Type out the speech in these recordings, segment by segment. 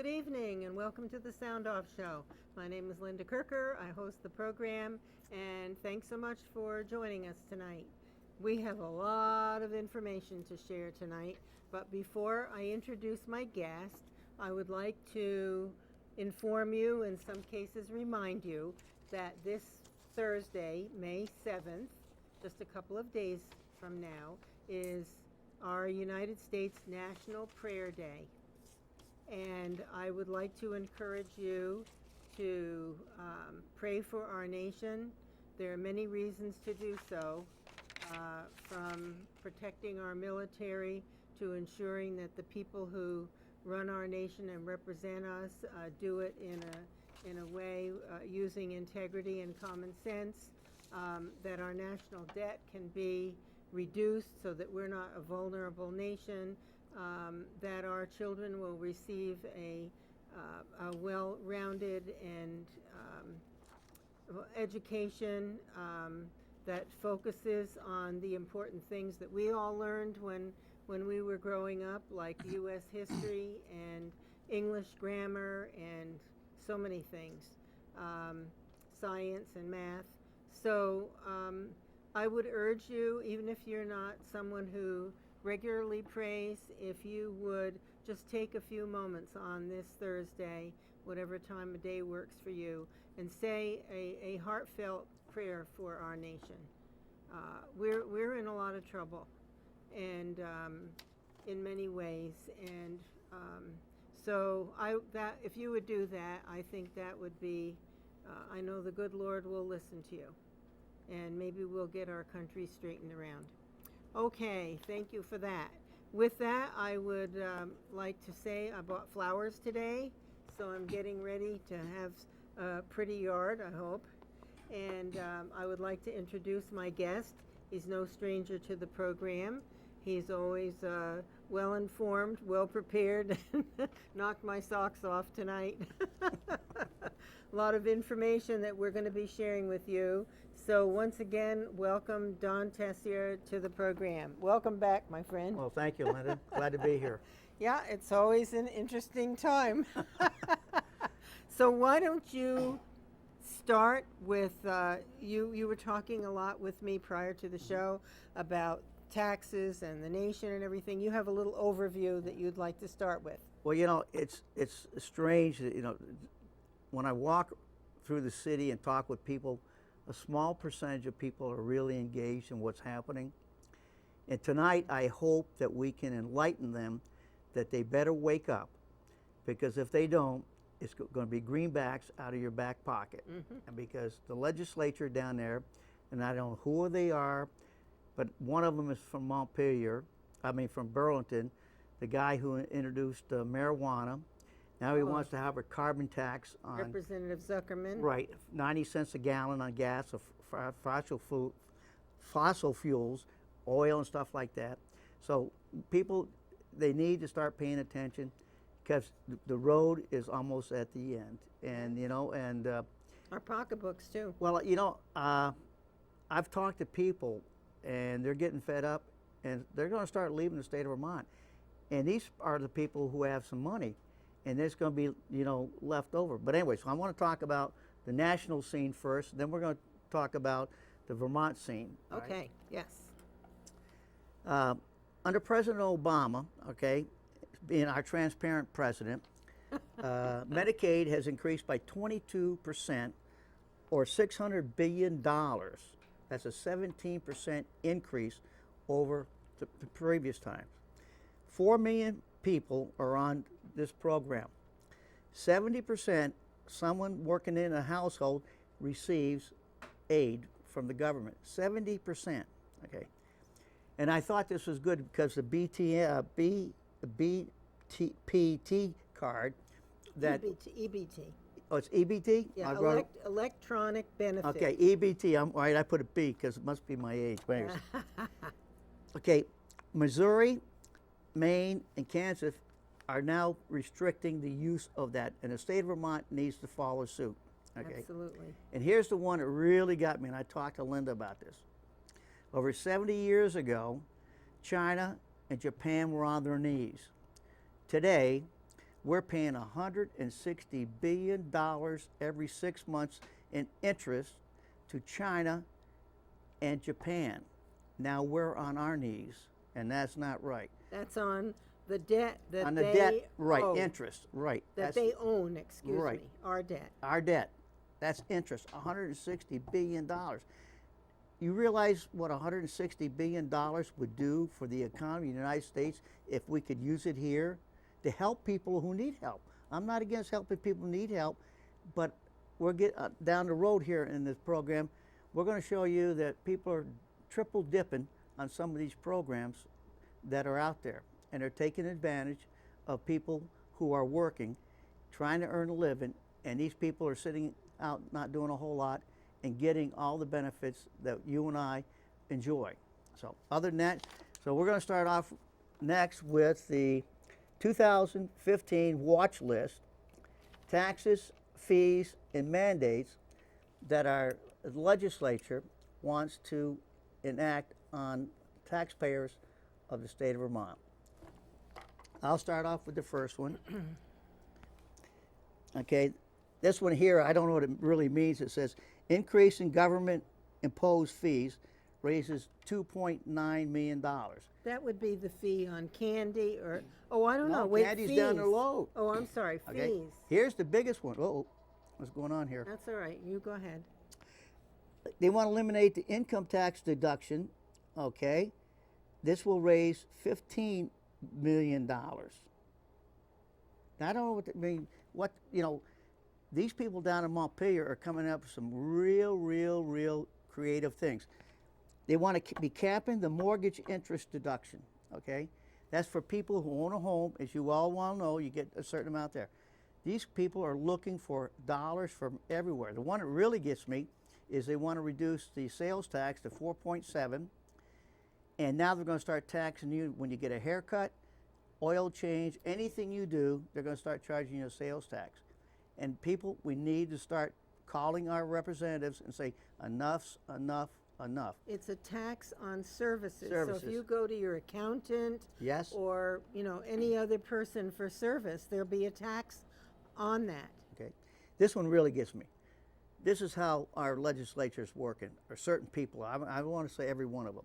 Good evening and welcome to the Sound Off Show. My name is Linda Kirker. I host the program and thanks so much for joining us tonight. We have a lot of information to share tonight, but before I introduce my guest, I would like to inform you, in some cases remind you, that this Thursday, May 7th, just a couple of days from now, is our United States National Prayer Day. And I would like to encourage you to pray for our nation. There are many reasons to do so, from protecting our military to ensuring that the people who run our nation and represent us do it in a way using integrity and common sense, that our national debt can be reduced so that we're not a vulnerable nation, that our children will receive a well-rounded and education that focuses on the important things that we all learned when we were growing up, like U.S. history and English grammar and so many things, science and math. So I would urge you, even if you're not someone who regularly prays, if you would just take a few moments on this Thursday, whatever time of day works for you, and say a heartfelt prayer for our nation. We're in a lot of trouble, and in many ways, and so if you would do that, I think that would be. I know the good Lord will listen to you, and maybe we'll get our country straightened around. Okay, thank you for that. With that, I would like to say I bought flowers today, so I'm getting ready to have a pretty yard, I hope. And I would like to introduce my guest. He's no stranger to the program. He's always well-informed, well-prepared, knocked my socks off tonight. A lot of information that we're going to be sharing with you. So once again, welcome Don Tessier to the program. Welcome back, my friend. Well, thank you, Linda. Glad to be here. Yeah, it's always an interesting time. So why don't you start with, you were talking a lot with me prior to the show about taxes and the nation and everything. You have a little overview that you'd like to start with. Well, you know, it's strange that, you know, when I walk through the city and talk with people, a small percentage of people are really engaged in what's happening. And tonight, I hope that we can enlighten them that they better wake up, because if they don't, it's going to be greenbacks out of your back pocket. Mm-hmm. And because the legislature down there, and I don't know who they are, but one of them is from from Burlington, the guy who introduced mumarijuana. Now he wants to have a carbon tax on Representative Zuckerman. Right, 90 cents a gallon on gas, of fossil fuels, oil and stuff like that. So people, they need to start paying attention, because the road is almost at the end. And, you know, and our pocketbooks too. Well, you know, I've talked to people and they're getting fed up, and they're going to start leaving the state of Vermont. And these are the people who have some money, and there's going to be, you know, left over. But anyway, so I want to talk about the national scene first, then we're going to talk about the Vermont scene. Okay, right? Yes. Under President Obama, okay, being our transparent president, Medicaid has increased by 22%, or $600 billion. That's a 17% increase over the previous times. 4 million people are on this program. 70%, someone working in a household receives aid from the government. 70%, okay. And I thought this was good because the BPT card, that EBT. Oh, it's EBT? Yeah, electronic benefit. Okay, EBT. I'm right. I put a B because it must be my age. But anyways. Okay, Missouri, Maine, and Kansas are now restricting the use of that, and the state of Vermont needs to follow suit. Okay. Absolutely. And here's the one that really got me, and I talked to Linda about this. Over 70 years ago, China and Japan were on their knees. Today, we're paying $160 billion every 6 months in interest to China and Japan. Now we're on our knees, and that's not right. That's on the debt that On the they debt, right, owe, interest, right. that That's they own, excuse right. me, our debt. Our debt. That's interest, $160 billion. You realize what $160 billion would do for the economy of the United States if we could use it here to help people who need help? I'm not against helping people who need help, but we're down the road here in this program, we're going to show you that people are triple dipping on some of these programs that are out there, and they're taking advantage of people who are working, trying to earn a living, and these people are sitting out not doing a whole lot and getting all the benefits that you and I enjoy. So other than that, so we're going to start off next with the 2015 watch list, taxes, fees, and mandates that our legislature wants to enact on taxpayers of the state of Vermont. I'll start off with the first one. Okay, this one here, I don't know what it really means. It says increase in government imposed fees raises $2.9 million. That would be the fee on candy or, oh, I don't know. No, Wait, candy's fees. down the low. Oh, I'm sorry, Okay, fees. here's the biggest one. Oh, what's going on here? That's all right. You go ahead. They want to eliminate the income tax deduction. Okay, this will raise $15 million. Now, I don't know what that means. What, you know, these people down in Montpelier are coming up with some real creative things. They want to be capping the mortgage interest deduction. Okay, that's for people who own a home. As you all well know, you get a certain amount there. These people are looking for dollars from everywhere. The one that really gets me is they want to reduce the sales tax to 4.7, and now they're going to start taxing you when you get a haircut, oil change, anything you do, they're going to start charging you a sales tax. And people, we need to start calling our representatives and say, enough's enough, enough. It's a tax on services. Services. So if you go to your accountant Yes? or, you know, any other person for service, there'll be a tax on that. Okay. This one really gets me. This is how our legislature's working, or certain people, I want to say every one of them.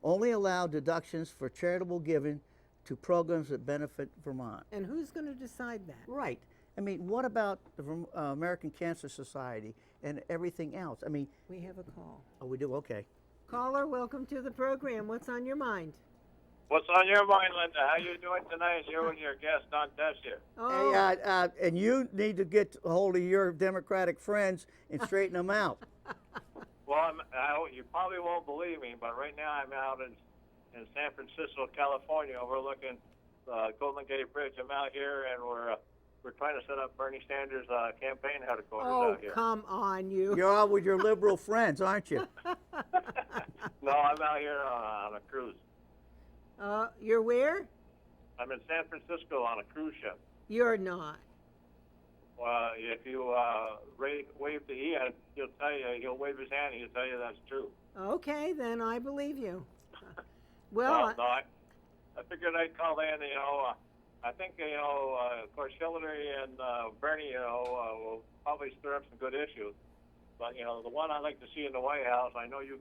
Only allow deductions for charitable giving to programs that benefit Vermont. And who's going to decide that? Right. I mean, what about the American Cancer Society and everything else? I mean, We have a call. oh, we do? Okay. Caller, welcome to the program. What's on your mind? What's on your mind, Linda? How you doing tonight? You and your guest, Don Tessier. Oh, Hey, and you need to get a hold of your Democratic friends and straighten them out. Well, you probably won't believe me, but right now I'm out in San Francisco, California, overlooking the Golden Gate Bridge. I'm out here, and we're trying to set up Bernie Sanders' campaign headquarters oh, out here. come on, you. You're out with your liberal friends, aren't you? No, I'm out here on a cruise. You're where? I'm in San Francisco on a cruise ship. You're not. If you wave to Ian, he'll wave his hand, and he'll tell you that's true. Okay, then I believe you. No, I figured I'd call in. I think of course Hillary and Bernie, will probably stir up some good issues. But the one I'd like to see in the White House, I know you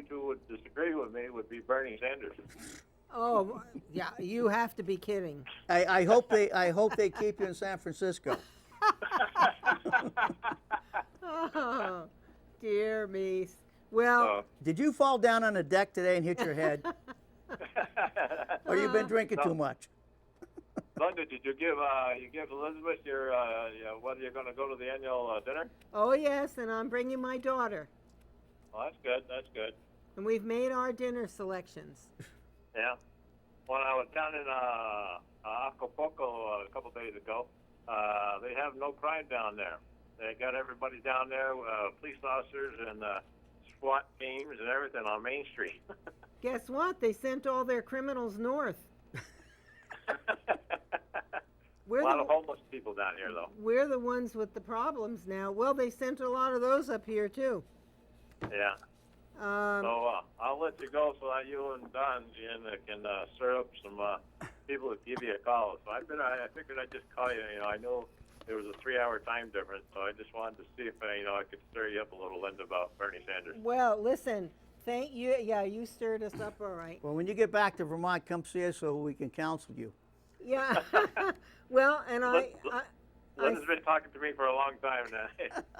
two would disagree with me, would be Bernie Sanders. Oh, yeah, you have to be kidding. I hope they keep you in San Francisco. Oh, dear me. Well, Did you fall down on the deck today and hit your head? Or you've been drinking too much? Linda, did you give Elizabeth your whether you're going to go to the annual dinner? oh yes, and I'm bringing my daughter. Well, that's good. That's good. And we've made our dinner selections. Yeah. When I was down in Acapulco a couple days ago, they have no crime down there. They got everybody down there, police officers and SWAT teams and everything on Main Street. Guess what? They sent all their criminals north. A lot of homeless people down here, though. We're the ones with the problems now. Well, they sent a lot of those up here, too. Yeah. So I'll let you go so that you and Don can serve up some people would give you a call. So I figured I'd just call you. You know, I know there was a 3-hour time difference, so I just wanted to see if I could stir you up a little, Linda, about Bernie Sanders. Well, listen, thank you. Yeah, you stirred us up all right. Well, when you get back to Vermont, come see us so we can counsel you. Yeah. Well, and Linda's been talking to me for a long time now.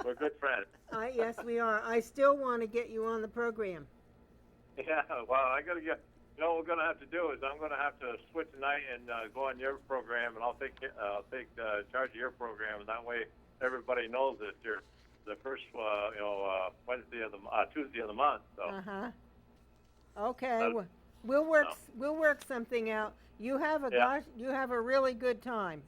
We're good friends. Yes, we are. I still want to get you on the program. Yeah, well, I got to get. You know what we're going to have to do is I'm going to have to switch tonight and go on your program, and I'll take charge of your program, and that way everybody knows that you're the first Tuesday of the month. So. Okay. We'll work something out. You have a really good time.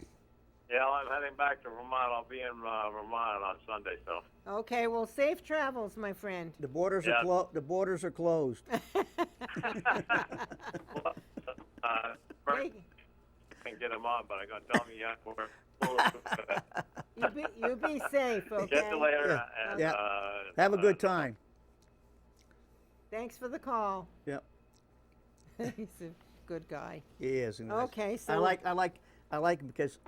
Yeah, I'm heading back to Vermont. I'll be in Vermont on Sunday. So. Okay. Well, safe travels, my friend. The borders are closed. First, I can get them on, but I'm going to tell me You be safe, okay? Get you later. Yeah. And, Have a good time. Thanks for the call. Yep. He's a good guy. He is. And Okay, so I like him because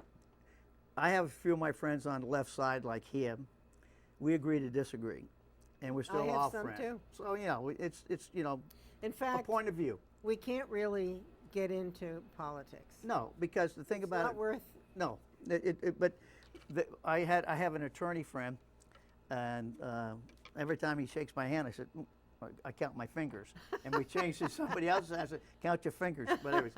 I have a few of my friends on the left side like him. We agree to disagree, and we're still I have all some friends. too. So it's in a fact, point of view. we can't really get into politics. No, because the thing It's about not it, worth. no, I have an attorney friend, and every time he shakes my hand, I said, I count my fingers, and we changed to somebody else. And I said, count your fingers, but anyways,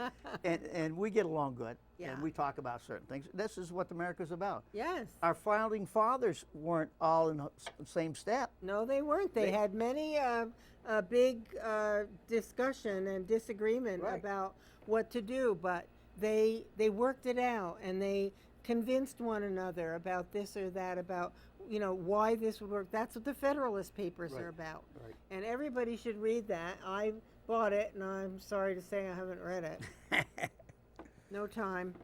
and we get along good, Yeah. and we talk about certain things. This is what America's about. Yes. Our founding fathers weren't all in the same step. No, they weren't. They had many a big discussion and disagreement Right. about what to do, but they worked it out, and they convinced one another about this or that, about why this would work. That's what the Federalist Papers Right. are about. Right. And everybody should read that. I bought it, and I'm sorry to say I haven't read it. No time.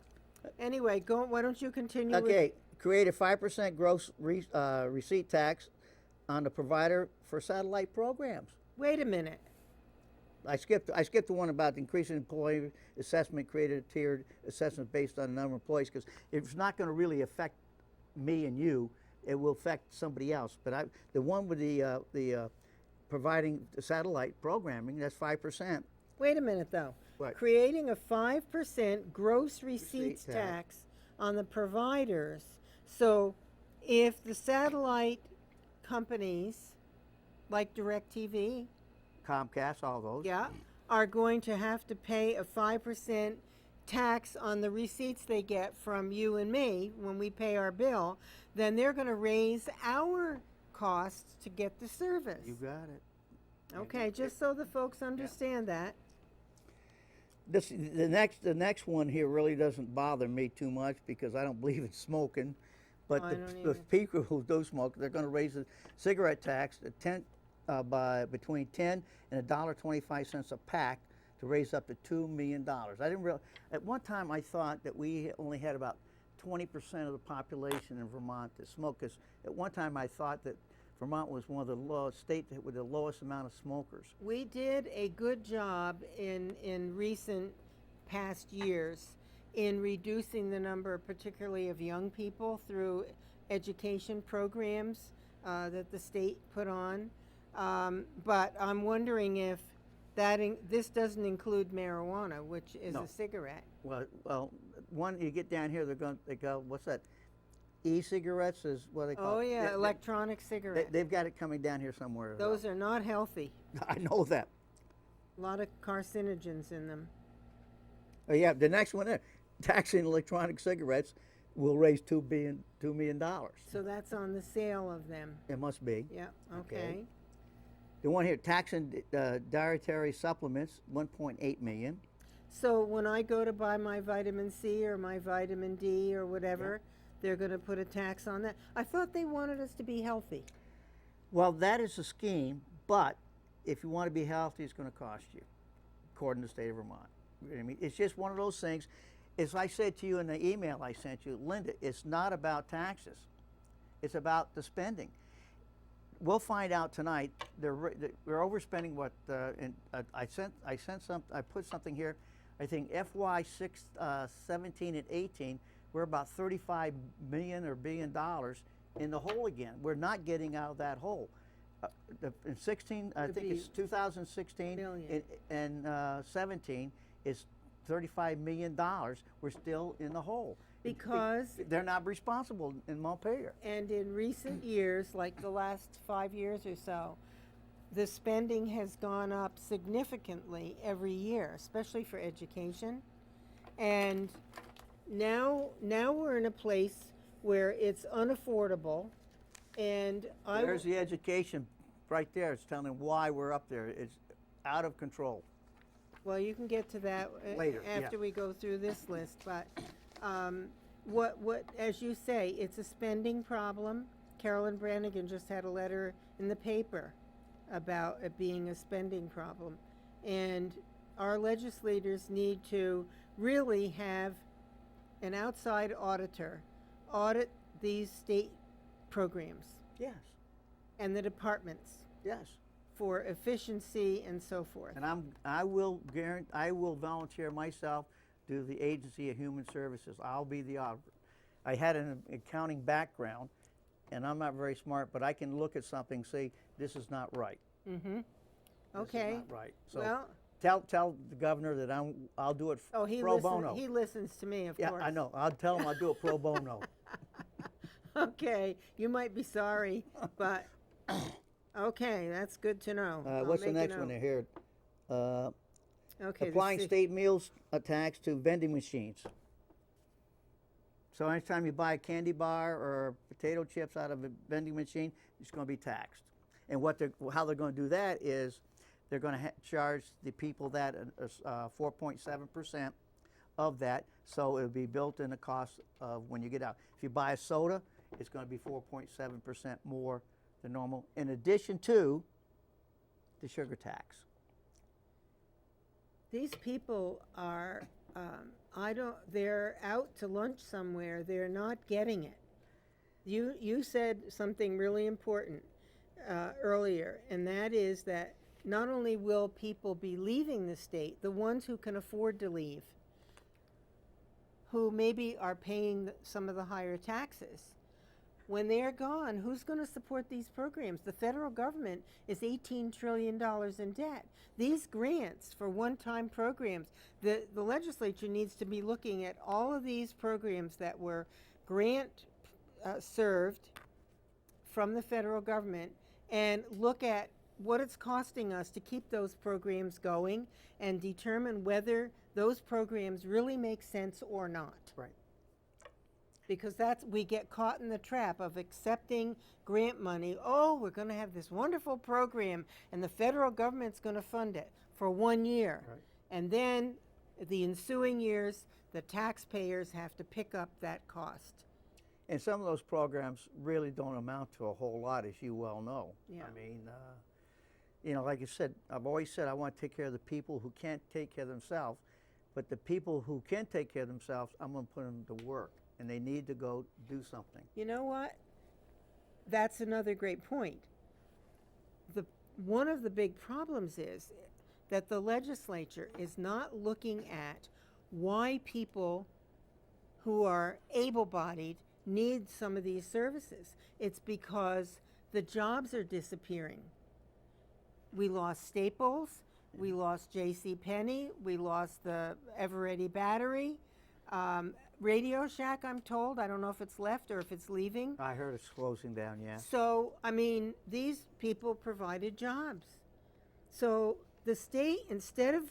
Anyway, why don't you continue? Okay, create a 5% gross receipt tax on the provider for satellite programs. Wait a minute. I skipped the one about increasing employee assessment, created a tiered assessment based on the number of employees, because it's not going to really affect me and you. It will affect somebody else. But the one with the providing the satellite programming, that's 5%. Wait a minute, though. What? Creating a 5% gross receipts Receipt tax. tax on the providers. So if the satellite companies, like DirecTV, Comcast, all those. yeah, are going to have to pay a 5% tax on the receipts they get from you and me when we pay our bill, then they're going to raise our costs to get the service. You got it. Okay, just so the folks understand that. The next one here really doesn't bother me too much because I don't believe in smoking, but I don't the either. people who do smoke, they're going to raise the cigarette tax by between 10 and $1.25 a pack to raise up to $2 million. I didn't realize at one time I thought that we only had about 20% of the population in Vermont that smoked. Because at one time I thought that Vermont was one of the lowest states with the lowest amount of smokers. We did a good job in recent past years in reducing the number, particularly of young people, through education programs that the state put on. But I'm wondering if this doesn't include marijuana, which is No. a cigarette. Well, one you get down here, they go, what's that? E-cigarettes is what they call Oh it. yeah, electronic cigarettes. They've got it coming down here somewhere. Those are not healthy. I know that. A lot of carcinogens in them. Oh, yeah, the next one there, taxing electronic cigarettes will raise $2 million. So that's on the sale of them. It must be. Yeah, Okay. okay. The one here, taxing dietary supplements, $1.8 million. So when I go to buy my vitamin C or my vitamin D or whatever, they're going to put a tax on that. I thought they wanted us to be healthy. Well, that is a scheme, but if you want to be healthy, it's going to cost you, according to the state of Vermont. You know what I mean? It's just one of those things. As I said to you in the email I sent you, Linda, it's not about taxes. It's about the spending. We'll find out tonight. We're overspending what? I put something here. I think FY17 and 18, we're about 35 million or billion dollars in the hole again. We're not getting out of that hole. In 16, I think it's 2016 million. and 17 is $35 million. We're still in the hole. Because they're not responsible in Montpelier. and in recent years, like the last 5 years or so, the spending has gone up significantly every year, especially for education. And now we're in a place where it's unaffordable. And There's the education right there. It's telling why we're up there. It's out of control. well, you can get to that Later, after yeah. we go through this list. But what, as you say, it's a spending problem. Carolyn Brannigan just had a letter in the paper about it being a spending problem. And our legislators need to really have an outside auditor audit these state programs Yes, and the departments yes. for efficiency and so forth. And I will volunteer myself to the Agency of Human Services. I'll be the auditor. I had an accounting background, and I'm not very smart, but I can look at something and say, this is not right. Mm-hmm. This Okay. is not right. So Well, tell the governor that I'll do it he pro bono. He listens to me, of Yeah, course. I know. I'll tell him I'll do it pro bono. Okay, you might be sorry, but okay, that's good to know. I'll What's the make a next one note. here? Okay, Applying the state meals tax to vending machines. So anytime you buy a candy bar or potato chips out of a vending machine, it's going to be taxed. And how they're going to do that is they're going to charge the people that 4.7% of that, so it'll be built in the cost of when you get out. If you buy a soda, it's going to be 4.7% more than normal, in addition to the sugar tax. These people are, they're out to lunch somewhere, they're not getting it. You said something really important earlier, and that is that not only will people be leaving the state, the ones who can afford to leave, who maybe are paying some of the higher taxes, when they're gone, who's going to support these programs? The federal government is $18 trillion in debt. These grants for one-time programs, the legislature needs to be looking at all of these programs that were grant served from the federal government and look at what it's costing us to keep those programs going and determine whether those programs really make sense or not. Right. Because we get caught in the trap of accepting grant money. Oh, we're going to have this wonderful program and the federal government's going to fund it for 1 year. Right. And then the ensuing years, the taxpayers have to pick up that cost. And some of those programs really don't amount to a whole lot, as you well know. Yeah. I mean, like I said, I've always said I want to take care of the people who can't take care of themselves, but the people who can take care of themselves, I'm going to put them to work, and they need to go do something. You know what? That's another great point. One of the big problems is that the legislature is not looking at why people who are able-bodied need some of these services. It's because the jobs are disappearing. We lost Staples, we lost J.C. Penney, we lost the Eveready Battery, Radio Shack, I'm told. I don't know if it's left or if it's leaving. I heard it's closing down, yeah. So, I mean, these people provided jobs. So the state, instead of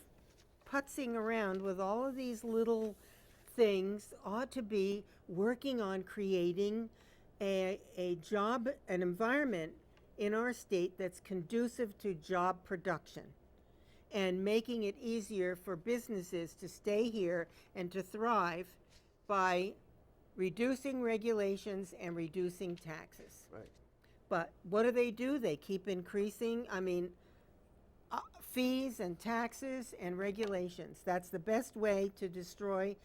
putzing around with all of these little things, ought to be working on creating an environment in our state that's conducive to job production and making it easier for businesses to stay here and to thrive by reducing regulations and reducing taxes. Right. But what do? They keep increasing, fees and taxes and regulations. That's the best way to destroy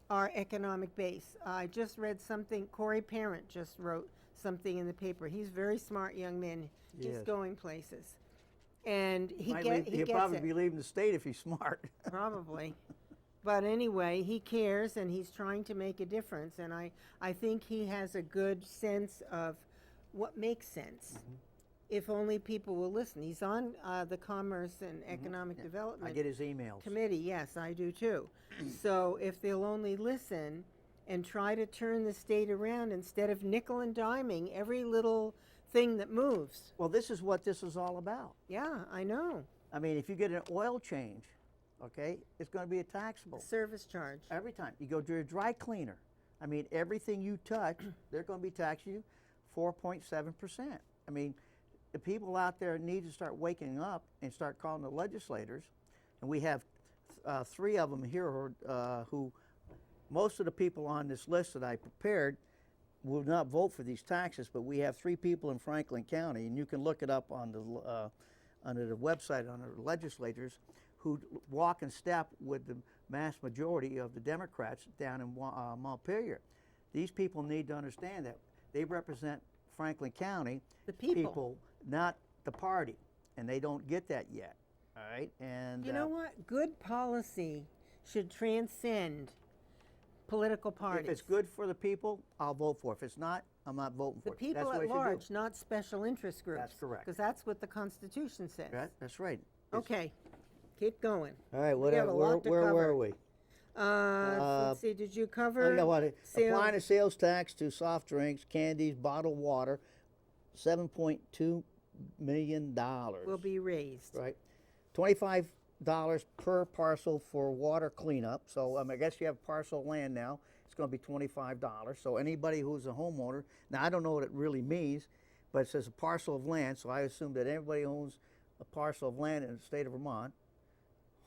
our economic base. I just read something, Corey Parent just wrote something in the paper. He's a very smart young man. He's Yes. going places. And he He'll gets probably it. be leaving the state if he's smart. Probably. But anyway, he cares and he's trying to make a difference. And I think he has a good sense of what makes sense. If only people will listen. He's on the Commerce and Economic Development I get his emails. Committee. Yes, I do too. So if they'll only listen and try to turn the state around instead of nickel and diming every little thing that moves. Well, this is what this is all about. Yeah, I know. I mean, if you get an oil change, okay, it's going to be a taxable. Service charge. Every time. You go to a dry cleaner. I mean, everything you touch, they're going to be taxing you 4.7%. I mean, the people out there need to start waking up and start calling the legislators. And we have 3 of them here who, most of the people on this list that I prepared will not vote for these taxes, but we have 3 people in Franklin County, and you can look it up on the under the website on the legislators who walk in step with the mass majority of the Democrats down in Montpelier. These people need to understand that they represent Franklin County, The people. not the party, and they don't get that yet. All right, and You know what? Good policy should transcend political parties. if it's good for the people, I'll vote for it. If it's not, I'm not voting The for it. people That's what at it should do. large, not special interest groups. That's correct. Because that's what the Constitution says. That's right. Okay, keep going. All right, We have a lot to where cover. were we? Let's see, did you cover? I know what. sale- Applying a sales tax to soft drinks, candies, bottled water, $7.2 million. Will be raised. Right. $25 per parcel for water cleanup. So I guess you have parcel of land now. It's going to be $25. So anybody who's a homeowner, now I don't know what it really means, but it says a parcel of land. So I assume that everybody who owns a parcel of land in the state of Vermont,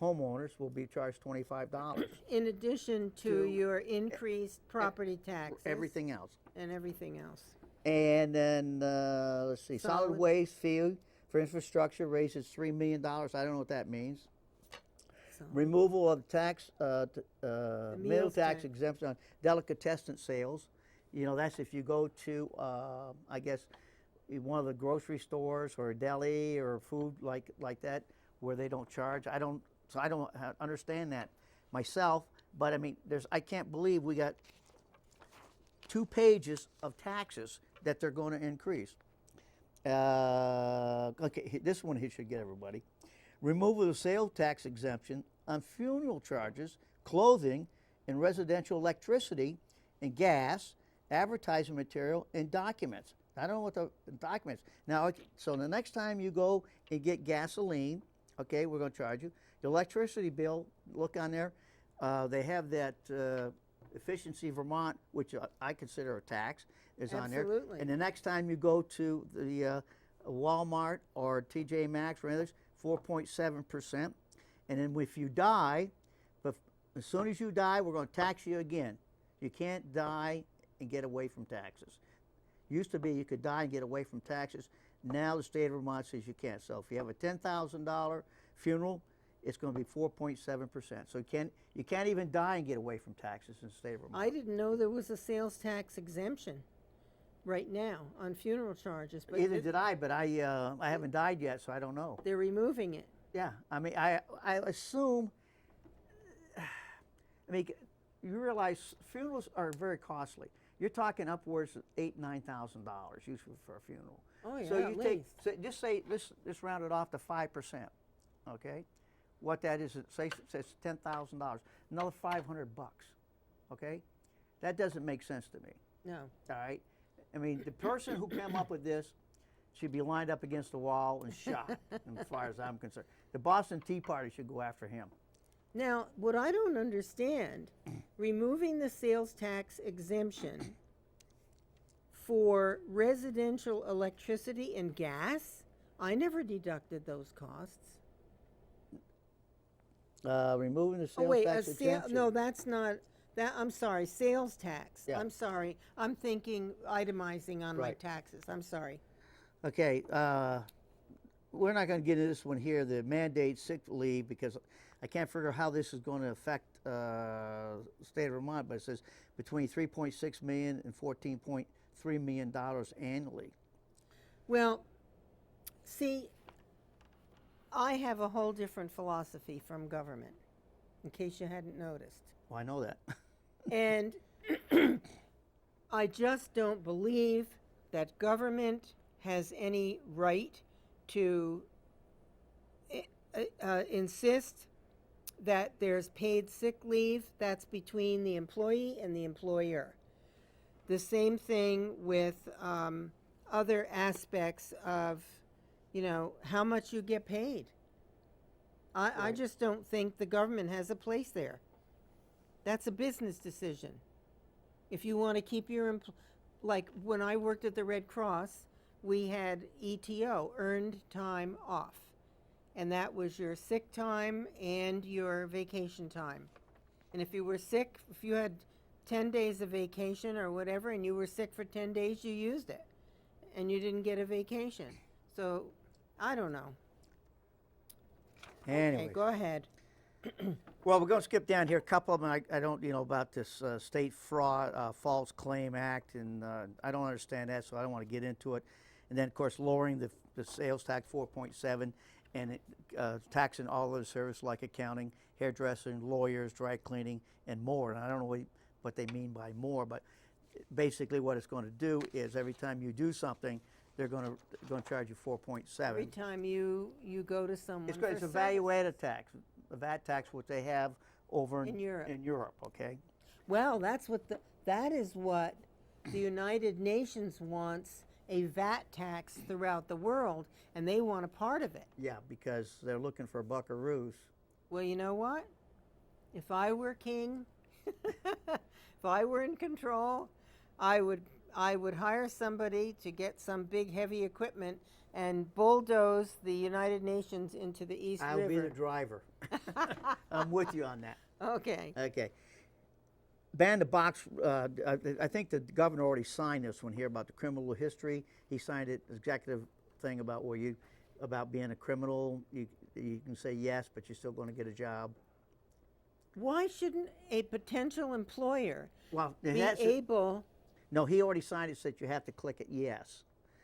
homeowners will be charged $25. In addition to your increased property taxes. Everything else. And everything else. And then, let's see, solid Solid. waste fee for infrastructure raises $3 million. I don't know what that means. So, Removal of tax, meal meals tax tax. exemption on delicatessen sales. You know, that's if you go to, I guess, one of the grocery stores or a deli or food like that where they don't charge. I don't understand that myself, but I mean, I can't believe we got 2 pages of taxes that they're going to increase. Okay, this one he should get everybody. Removal of sales tax exemption on funeral charges, clothing, and residential electricity and gas, advertising material, and documents. I don't know what the documents. Now, so the next time you go and get gasoline, okay, we're going to charge you. The electricity bill, look on there. They have that Efficiency Vermont, which I consider a tax, is on there. Absolutely. And the next time you go to the Walmart or TJ Maxx or others, 4.7%. And then if you die, but as soon as you die, we're going to tax you again. You can't die and get away from taxes. Used to be you could die and get away from taxes. Now the state of Vermont says you can't. So if you have a $10,000 funeral, it's going to be 4.7%. So you can't even die and get away from taxes in the state of Vermont. I didn't know there was a sales tax exemption right now on funeral charges. But Either did I, but I haven't died yet, so I don't know. they're removing it. Yeah, I mean, I assume. I mean, you realize funerals are very costly. You're talking upwards of $8,000-9,000 usually for a funeral. Oh yeah, So at you least. just say let's round it off to 5%, okay? What that is, say it's $10,000, another $500, okay? That doesn't make sense to me. No. All right, I mean the person who came up with this should be lined up against the wall and shot, as far as I'm concerned. The Boston Tea Party should go after him. Now, what I don't understand, removing the sales tax exemption for residential electricity and gas, I never deducted those costs. Removing the Oh sales wait, tax exemption. no, that's not that. I'm sorry, sales tax. Yeah. I'm sorry. I'm thinking itemizing on my Right. taxes. I'm sorry. Okay, we're not going to get into this one here, the mandate sick leave, because I can't figure out how this is going to affect the state of Vermont, but it says between $3.6 million and $14.3 million annually. Well, see, I have a whole different philosophy from government. in case you hadn't noticed. Well, I know that. And I just don't believe that government has any right to insist that there's paid sick leave. That's between the employee and the employer. The same thing with other aspects of, how much you get paid. I just don't think the government has a place there. That's a business decision. If you want to keep your like when I worked at the Red Cross, we had ETO, earned time off. And that was your sick time and your vacation time. And if you were sick, if you had 10 days of vacation or whatever, and you were sick for 10 days, you used it. And you didn't get a vacation. So, I don't know. Anyway. Okay, go ahead. Well, we're going to skip down here. A couple of them, I don't, about this State Fraud False Claim Act, and I don't understand that, so I don't want to get into it. And then, of course, lowering the sales tax 4.7 and taxing all other services like accounting, hairdressing, lawyers, dry cleaning, and more. And I don't know what they mean by more, but basically what it's going to do is every time you do something, they're going to charge you 4.7. Every time you go to someone It's a value-added tax, the VAT tax, what they have over in Europe. In Europe, okay? Well, that is what the United Nations wants, a VAT tax throughout the world, and they want a part of it. Yeah, because they're looking for buckaroos. Well, you know what? If I were king, if I were in control, I would hire somebody to get some big heavy equipment and bulldoze the United Nations into the East River. I'll be the driver. I'm with you on that. Okay. Okay. Ban the box. I think the governor already signed this one here about the criminal history. He signed it, executive thing about about being a criminal. You can say yes, but you're still going to get a job. Why shouldn't a potential employer be able? No, he already signed it. Said you have to click it yes.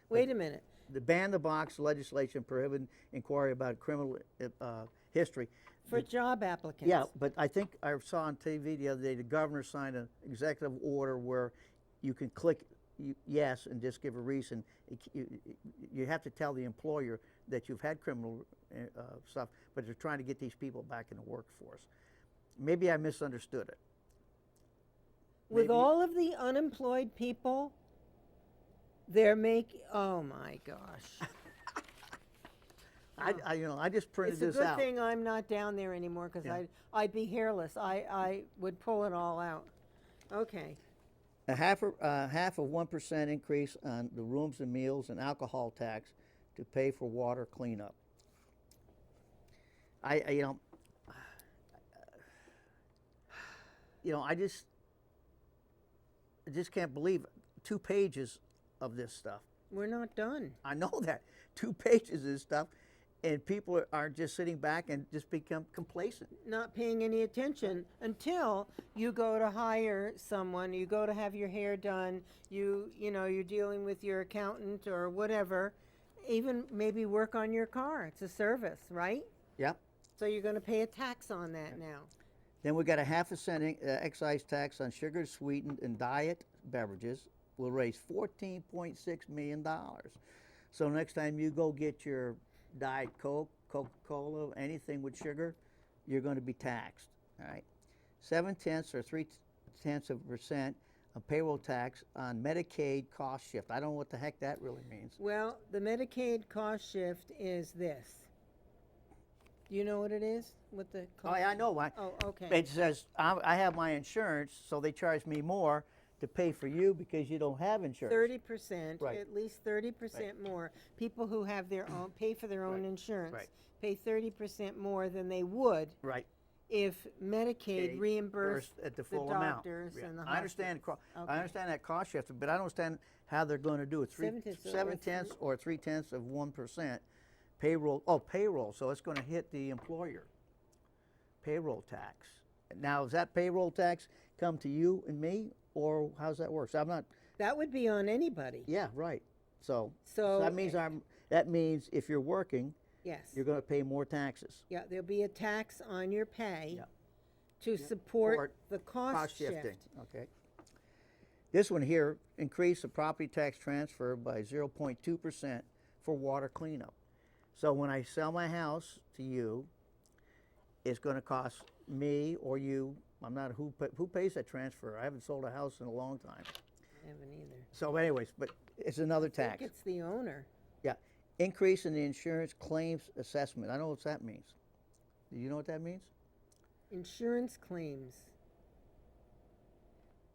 Wait a minute. The ban the box legislation prohibiting inquiry about criminal history. For job applicants. Yeah, but I think I saw on TV the other day the governor signed an executive order where you can click yes and just give a reason. You have to tell the employer that you've had criminal stuff, but they're trying to get these people back in the workforce. Maybe I misunderstood it. With all of the unemployed people, they're making. Oh my gosh! I just printed this out. It's a good thing I'm not down there anymore because I'd be hairless. I would pull it all out. Okay. A half of 1% increase on the rooms and meals and alcohol tax to pay for water cleanup. I just can't believe it. 2 pages of this stuff. We're not done. I know that. 2 pages of this stuff, and people are just sitting back and just become complacent. Not paying any attention until you go to hire someone, you go to have your hair done, you're dealing with your accountant or whatever, even maybe work on your car. It's a service, right? Yep. So you're going to pay a tax on that now. Then we got a 0.5 cent excise tax on sugar, sweetened, and diet beverages. Will raise $14.6 million. So next time you go get your Diet Coke, Coca-Cola, anything with sugar, you're going to be taxed. All right. 0.7 or 0.3% of payroll tax on Medicaid cost shift. I don't know what the heck that really means. Well, the Medicaid cost shift is this. Do you know what it is? What the cost? Oh, yeah, I know why. Oh, okay. It says I have my insurance, so they charge me more to pay for you because you don't have insurance. 30%, Right. at least 30% more. People who have their own, pay for their own insurance, pay 30% more than they would if Medicaid reimbursed at the the full amount. doctors and the I understand. hospitals. I understand that cost shift, but I don't understand how they're going to do it. 7/10 or 0.3% payroll. Oh, payroll. So it's going to hit the employer. Payroll tax. Now, does that payroll tax come to you and me, or how's that work? So I'm not. That would be on anybody. Yeah, right. So So that means if you're working, yes. you're going to pay more taxes. Yeah, there'll be a tax on your pay. Yeah. to support the cost cost shifting. shift. Okay. This one here, increase the property tax transfer by 0.2% for water cleanup. So when I sell my house to you, it's going to cost me or you. I'm not who pays that transfer. I haven't sold a house in a long time. I haven't either. So, anyways, but it's another I tax. think it's the owner. Yeah, increase in the insurance claims assessment. I don't know what that means. Do you know what that means? Insurance claims.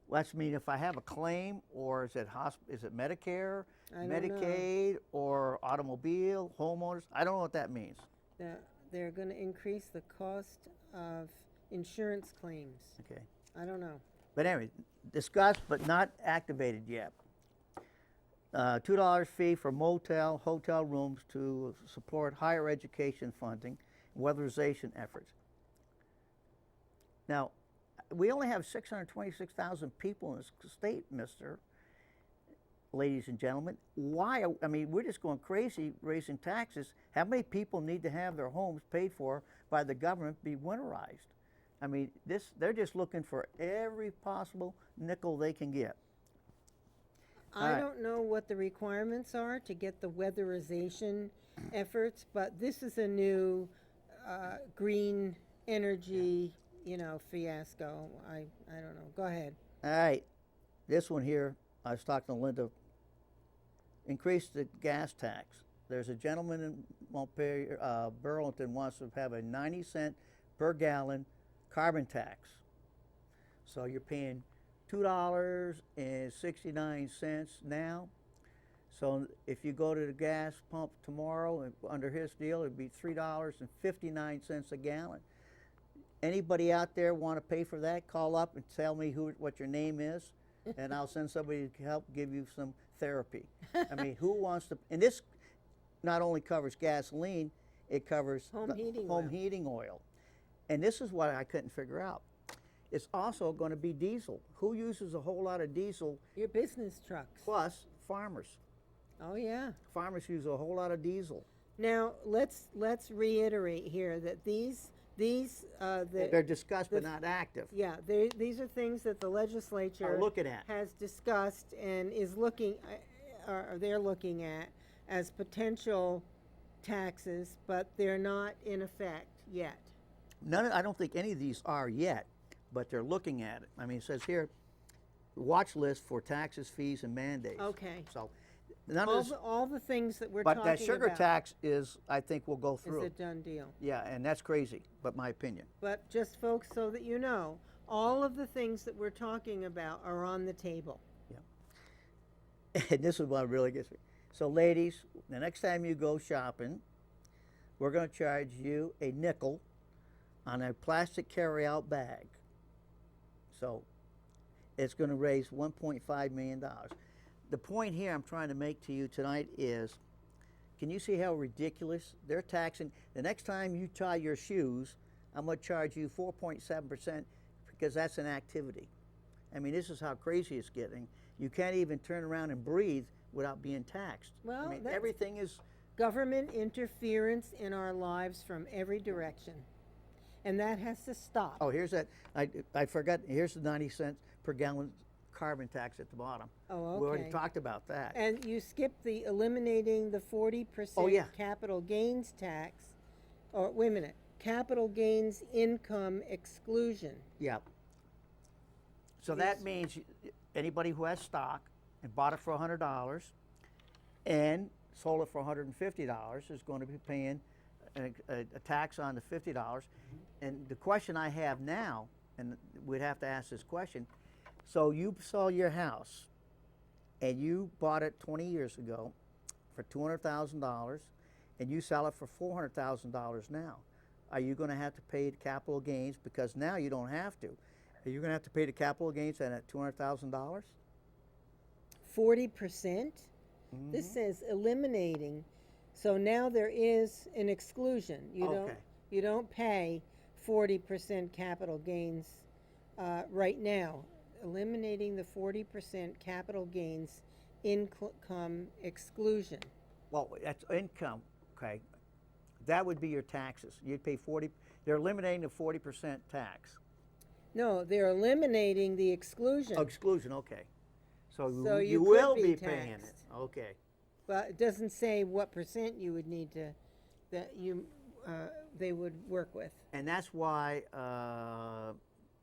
Well, that's mean if I have a claim, or is it Medicare, I don't know. Medicaid, or automobile, homeowners? I don't know what that means. They're going to increase the cost of insurance claims. Okay. I don't know. But anyway, discussed but not activated yet. $2 fee for motel, hotel rooms to support higher education funding, weatherization efforts. Now, we only have 626,000 people in this state, ladies and gentlemen. Why? I mean, we're just going crazy raising taxes. How many people need to have their homes paid for by the government be winterized? I mean, they're just looking for every possible nickel they can get. I don't know what the requirements are to get the weatherization efforts, but this is a new green energy, fiasco. I don't know. Go ahead. All right, this one here, I was talking to Linda. Increase the gas tax. There's a gentleman in Montpelier, Burlington wants to have a 90-cent per gallon carbon tax. So you're paying $2.69 now. So if you go to the gas pump tomorrow, under his deal, it'd be $3.59 a gallon. Anybody out there want to pay for that? Call up and tell me what your name is, and I'll send somebody to help give you some therapy. I mean, who wants to? And this not only covers gasoline, it covers Home heating oil. And this is what I couldn't figure out. It's also going to be diesel. Who uses a whole lot of diesel? Your business trucks. Plus farmers. Oh yeah. Farmers use a whole lot of diesel. Now let's reiterate here that They're discussed but not active. Yeah, these are things that the legislature Are looking at. has discussed and is looking, or they're looking at as potential taxes, but they're not in effect yet. I don't think any of these are yet, but they're looking at it. I mean, it says here, watch list for taxes, fees, and mandates. Okay. So none of this, All the things that we're talking but about. that sugar tax is, I think, will go through. Is a done deal. Yeah, and that's crazy, but my opinion. But just folks, so that you know, all of the things that we're talking about are on the table. Yeah. And this is what really gets me. So ladies, the next time you go shopping, we're going to charge you a nickel on a plastic carry-out bag. So it's going to raise $1.5 million. The point here I'm trying to make to you tonight is, can you see how ridiculous they're taxing? The next time you tie your shoes, I'm going to charge you 4.7% because that's an activity. I mean, this is how crazy it's getting. You can't even turn around and breathe without being taxed. Well, I mean, that's everything is government interference in our lives from every direction. And that has to stop. Oh, here's that. I forgot. Here's the 90 cents per gallon carbon tax at the bottom. Oh, okay. We already talked about that. And you skipped the eliminating the 40% capital gains tax. Or wait a minute, capital gains income exclusion. Yeah. So that means anybody who has stock and bought it for $100 and sold it for $150 is going to be paying a tax on the $50. And the question I have now, and we'd have to ask this question, so you saw your house and you bought it 20 years ago for $200,000 and you sell it for $400,000 now. Are you going to have to pay the capital gains? Because now you don't have to. Are you going to have to pay the capital gains on that $200,000? 40%? This says eliminating. So now there is an exclusion. You don't pay 40% capital gains right now. Eliminating the 40% capital gains income exclusion. Well, that's income, okay. That would be your taxes. You'd pay 40, they're eliminating the 40% tax. No, they're eliminating the exclusion. Oh, exclusion, okay. So, So you you could will be be paying it. taxed. Okay. But it doesn't say what percent you would need to, that you, they would work with. And that's why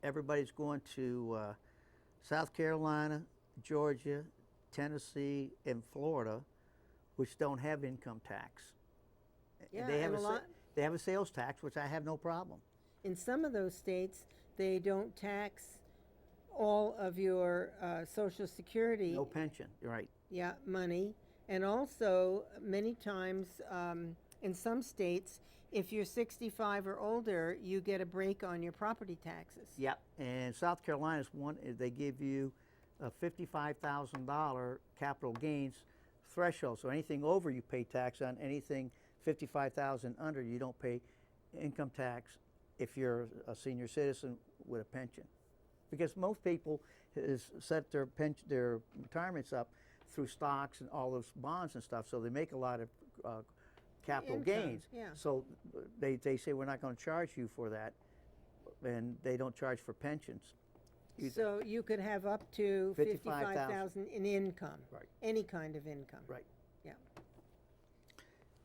everybody's going to South Carolina, Georgia, Tennessee, and Florida, which don't have income tax. Yeah, they have and a lot, they have a sales tax, which I have no problem. in some of those states, they don't tax all of your Social Security. No pension, right? Yeah, money. And also, many times, in some states, if you're 65 or older, you get a break on your property taxes. Yep. And South Carolina's one, they give you a $55,000 capital gains threshold. So anything over you pay tax on, anything 55,000 under you don't pay income tax if you're a senior citizen with a pension. Because most people set their retirements up through stocks and all those bonds and stuff, so they make a lot of capital Income, gains. yeah. So they say we're not going to charge you for that, and they don't charge for pensions either. So you could have up to 55,000. 55,000 in income. Right. Any kind of income. Right. Yeah.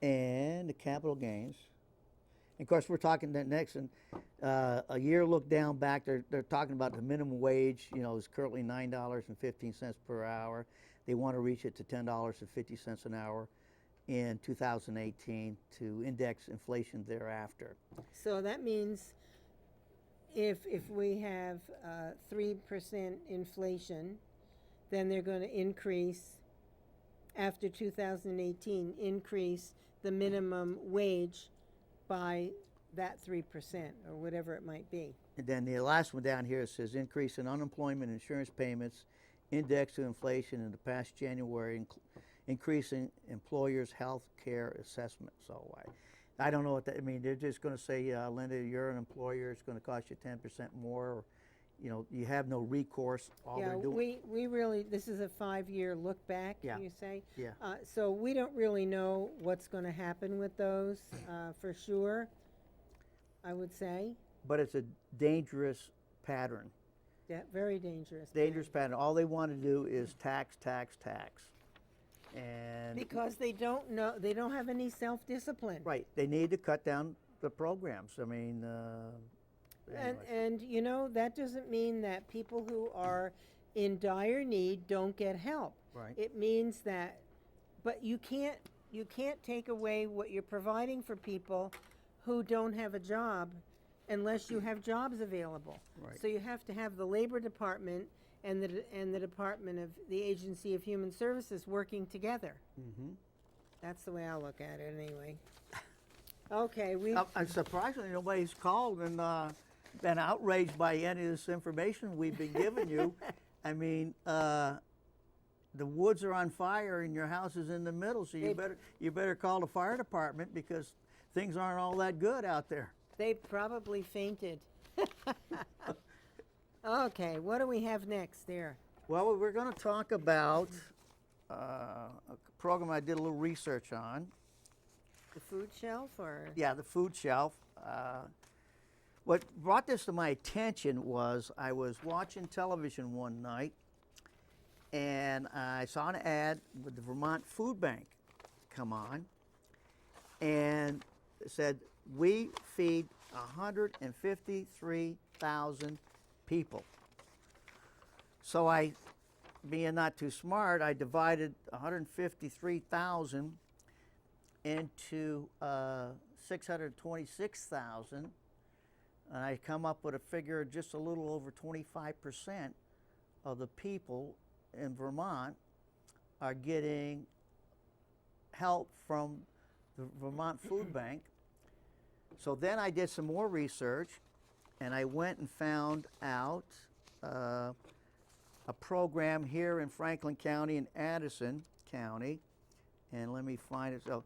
And the capital gains. And of course, we're talking that next, and a year look down back, they're talking about the minimum wage, is currently $9.15 per hour. They want to reach it to $10.50 an hour in 2018 to index inflation thereafter. So that means if we have 3% inflation, then they're going to increase, after 2018, increase the minimum wage by that 3% or whatever it might be. And then the last one down here says increase in unemployment insurance payments indexed to inflation in the past January, increasing employers' health care assessment. So I don't know what that, I mean, they're just going to say, Linda, you're an employer, it's going to cost you 10% more, or, you have no recourse. All Yeah, they're doing. we really, this is a 5-year look back, Yeah. you say? Yeah. So we don't really know what's going to happen with those for sure, I would say. But it's a dangerous pattern. Yeah, very dangerous. Dangerous pattern. All they want to do is tax, tax, tax. And Because they don't know, they don't have any self-discipline. right, they need to cut down the programs. I mean, And that doesn't mean that people who are in dire need don't get help. right. It means that, but you can't take away what you're providing for people who don't have a job unless you have jobs available. Right. So you have to have the Labor Department and the Department of the Agency of Human Services working together. Mm-hmm. That's the way I look at it anyway. Okay, And surprisingly, nobody's called and been outraged by any of this information we've been giving you. I mean, the woods are on fire and your house is in the middle, so you better call the fire department because things aren't all that good out there. They probably fainted. Okay, what do we have next there? Well, we're going to talk about a program I did a little research on. The food shelf or? Yeah, the food shelf. What brought this to my attention was I was watching television one night and I saw an ad with the Vermont Food Bank come on, and it said, we feed 153,000 people. So I, being not too smart, I divided 153,000 into 626,000, and I come up with a figure just a little over 25% of the people in Vermont are getting help from the Vermont Food Bank. So then I did some more research, and I went and found out a program here in Franklin County and Addison County, and let me find it. So,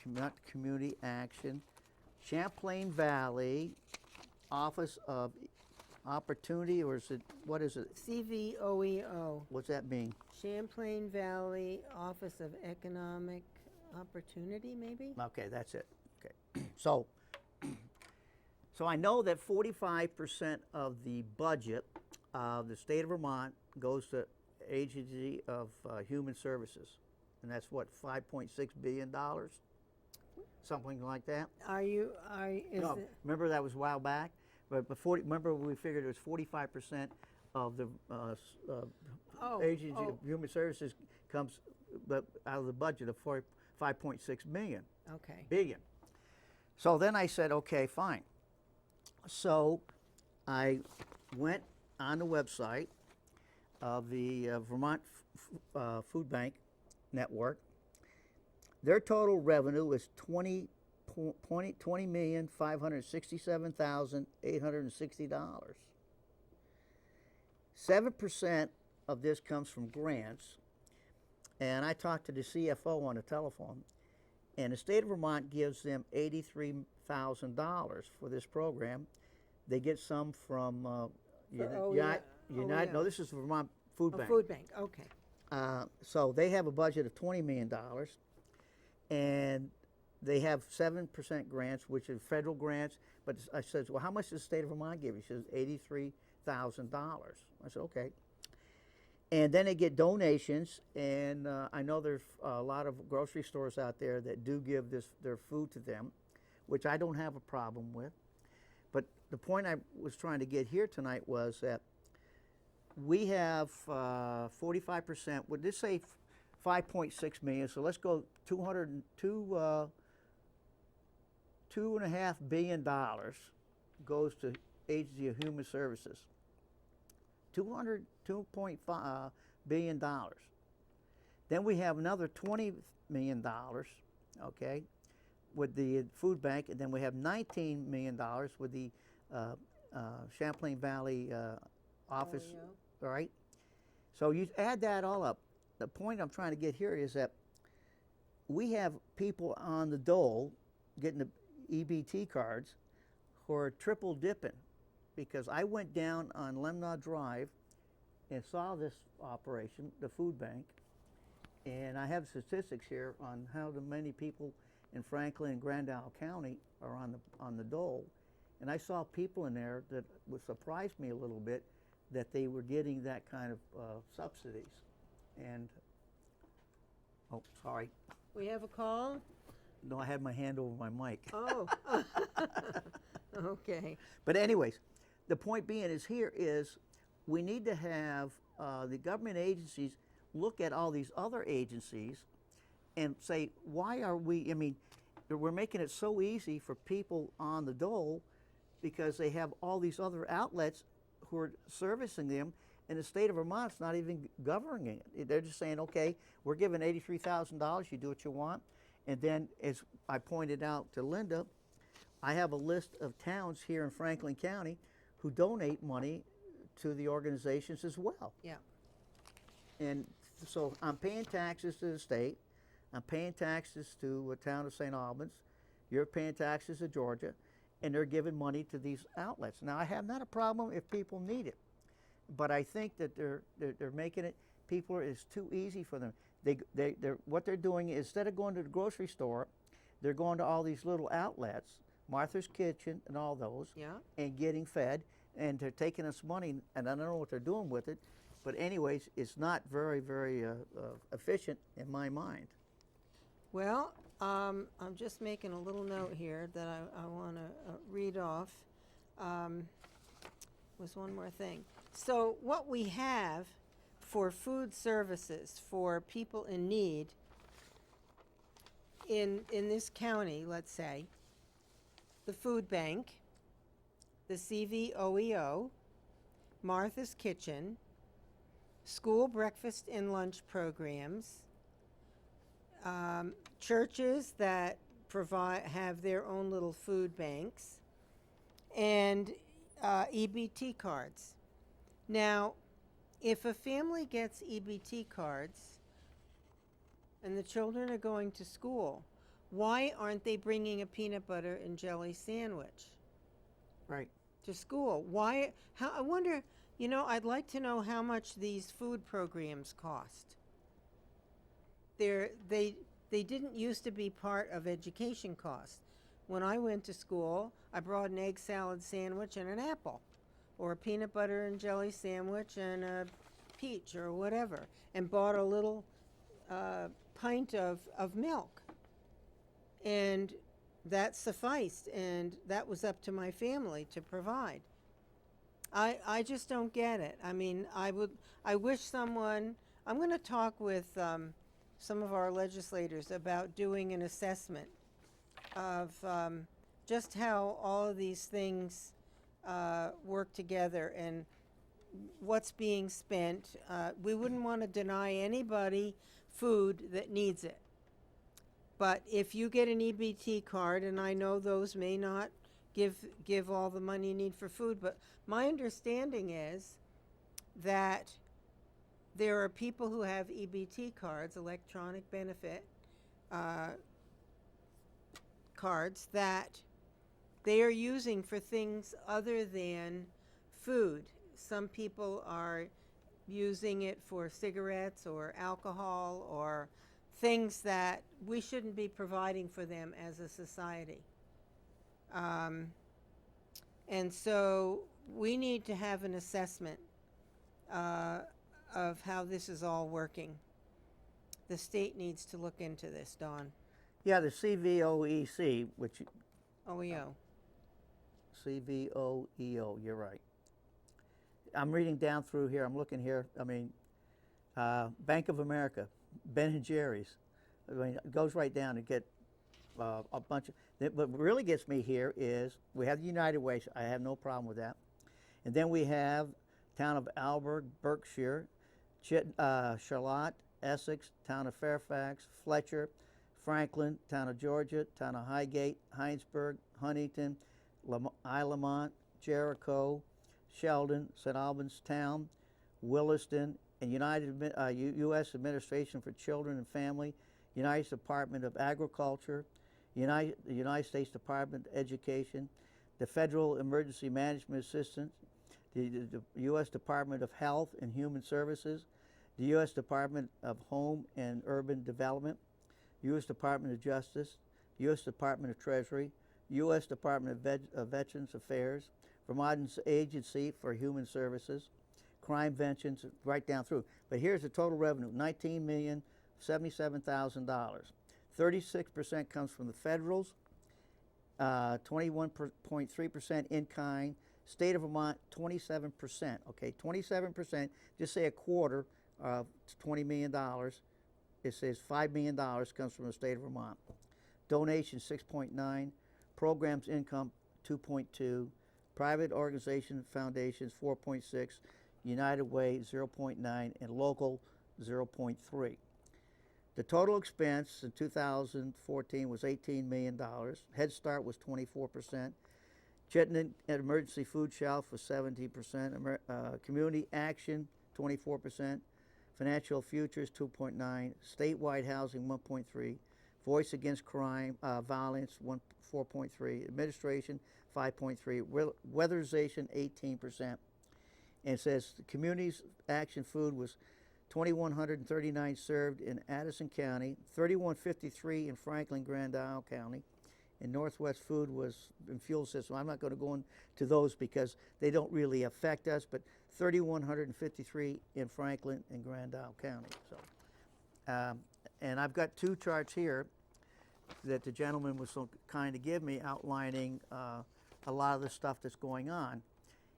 not community action, Champlain Valley Office of Opportunity, or is it, what is it? CVOEO, What's that mean? Champlain Valley Office of Economic Opportunity, maybe? Okay, that's it. Okay, so So I know that 45% of the budget of the state of Vermont goes to Agency of Human Services, and that's what, $5.6 billion, something like that. No, remember that was a while back, but remember we figured it was 45% of the Agency of Human Services comes out of the budget of 5.6 million. Okay. Billion. So then I said, okay, fine. So I went on the website of the Vermont Food Bank Network. Their total revenue is $20,567,860. 7% of this comes from grants, and I talked to the CFO on the telephone, and the state of Vermont gives them $83,000 for this program. They get some from United. No, this is Vermont Food Bank. Food Bank. Okay. So they have a budget of $20 million, and they have 7% grants, which are federal grants. But I said, well, how much does the state of Vermont give you? She says $83,000. I said, okay. And then they get donations, and I know there's a lot of grocery stores out there that do give their food to them, which I don't have a problem with. But the point I was trying to get here tonight was that we have 45%. Would this say 5.6 million? So let's go $2.5 billion goes to Agency of Human Services. $2.5 billion. Then we have another $20 million, okay, with the food bank, and then we have $19 million with the Champlain Valley office, all right? So you add that all up. The point I'm trying to get here is that we have people on the dole getting the EBT cards who are triple dipping, because I went down on Lemnaugh Drive and saw this operation, the food bank, and I have statistics here on how many people in Franklin and Grand Isle County are on the dole, and I saw people in there that would surprise me a little bit that they were getting that kind of subsidies. And oh, sorry. We have a call. No, I had my hand over my mic. Oh. Okay. But anyways, the point being is here is we need to have the government agencies look at all these other agencies and say, why are we, I mean, we're making it so easy for people on the dole because they have all these other outlets who are servicing them, and the state of Vermont's not even governing it. They're just saying, okay, we're giving $83,000, you do what you want. And then, as I pointed out to Linda, I have a list of towns here in Franklin County who donate money to the organizations as well. Yeah. And so I'm paying taxes to the state, I'm paying taxes to a town of St. Albans, you're paying taxes to Georgia, and they're giving money to these outlets. Now, I have not a problem if people need it, but I think that they're making it, it's too easy for them. What they're doing is, instead of going to the grocery store, they're going to all these little outlets, Martha's Kitchen and all those, Yeah. and getting fed, and they're taking us money, and I don't know what they're doing with it, but anyways, it's not very, very efficient in my mind. Well, I'm just making a little note here that I want to read off. Was one more thing. So what we have for food services for people in need in this county, let's say, the food bank, the CVOEO, Martha's Kitchen, school breakfast and lunch programs, churches that have their own little food banks, and EBT cards. Now, if a family gets EBT cards and the children are going to school, why aren't they bringing a peanut butter and jelly sandwich Right. to school? Why? I wonder, I'd like to know how much these food programs cost. They didn't used to be part of education costs. when I went to school, I brought an egg salad sandwich and an apple, or a peanut butter and jelly sandwich and a peach or whatever, and bought a little pint of milk. And that sufficed, and that was up to my family to provide. I just don't get it. I mean, I wish someone, I'm going to talk with some of our legislators about doing an assessment of just how all of these things work together and what's being spent. We wouldn't want to deny anybody food that needs it. But if you get an EBT card, and I know those may not give all the money you need for food, but my understanding is that there are people who have EBT cards, electronic benefit cards, that they are using for things other than food. Some people are using it for cigarettes or alcohol or things that we shouldn't be providing for them as a society. And so we need to have an assessment of how this is all working. The state needs to look into this, Don. Yeah, the CVOEC, which OEO. CVOEO, you're right. I'm reading down through here. I'm looking here. I mean, Bank of America, Ben and Jerry's. I mean, it goes right down and get a bunch of. What really gets me here is we have the United Way. I have no problem with that. And then we have town of Alberg, Berkshire, Charlotte, Essex, town of Fairfax, Fletcher, Franklin, town of Georgia, town of Highgate, Heinsberg, Huntington, Islamont, Jericho, Sheldon, St. Albans Town, Williston, and U.S. Administration for Children and Family, United States Department of Agriculture, United States Department of Education, the Federal Emergency Management Assistance, the U.S. Department of Health and Human Services, the U.S. Department of Home and Urban Development, U.S. Department of Justice, U.S. Department of Treasury, U.S. Department of Veterans Affairs, Vermont's Agency for Human Services, Crime Vengeance, right down through. But here's the total revenue, $19,077,000. 36% comes from the federals, 21.3% in kind. State of Vermont, 27%. Okay, 27. Just say a quarter of $20 million. It says $5 million comes from the state of Vermont. Donations 6.9. Programs income 2.2. Private organization foundations 4.6. United Way 0.9, and local 0.3. The total expense in 2014 was $18 million. Head Start was 24%. Chittenden Emergency Food Shelf was 17%. Community Action 24%. Financial Futures 2.9. Statewide Housing 1.3. Voice Against Crime, Violence 4.3. Administration 5.3. Weatherization 18%. And it says the Community's Action Food was 2,139 served in Addison County, 3,153 in Franklin, Grand Isle County, and Northwest Food was in fuel system. I'm not going to go into those because they don't really affect us, but 3,153 in Franklin and Grand Isle County. So, and I've got two charts here that the gentleman was so kind to give me, outlining a lot of the stuff that's going on.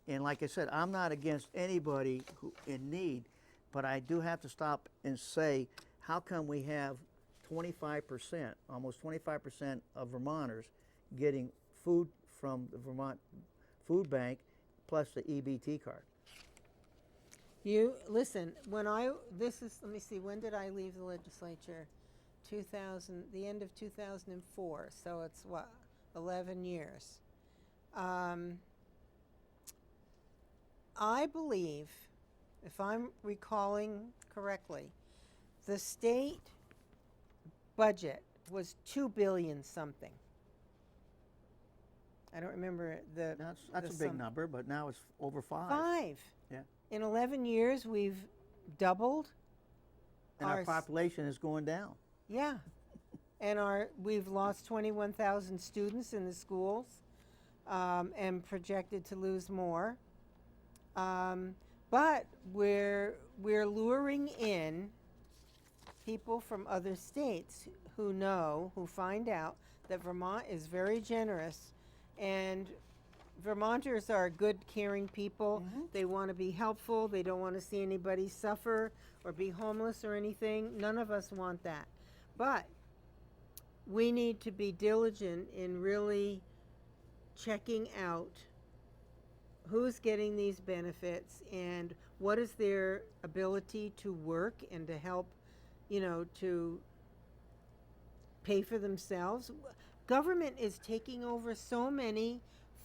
And like I said, I'm not against anybody who in need, but I do have to stop and say, how come we have 25%, almost 25% of Vermonters getting food from the Vermont Food Bank plus the EBT card? You, listen, let me see, when did I leave the legislature? The end of 2004, so it's what, 11 years. I believe, if I'm recalling correctly, the state budget was $2 billion something. I don't remember That's a big number, but now it's over 5. 5. Yeah. In 11 years, we've doubled. And our population is going down. Yeah. and we've lost 21,000 students in the schools, and projected to lose more. But we're luring in people from other states who find out that Vermont is very generous, and Vermonters are good, caring people. They want to be helpful. They don't want to see anybody suffer or be homeless or anything. None of us want that. But we need to be diligent in really checking out who's getting these benefits and what is their ability to work and to help, to pay for themselves. Government is taking over so many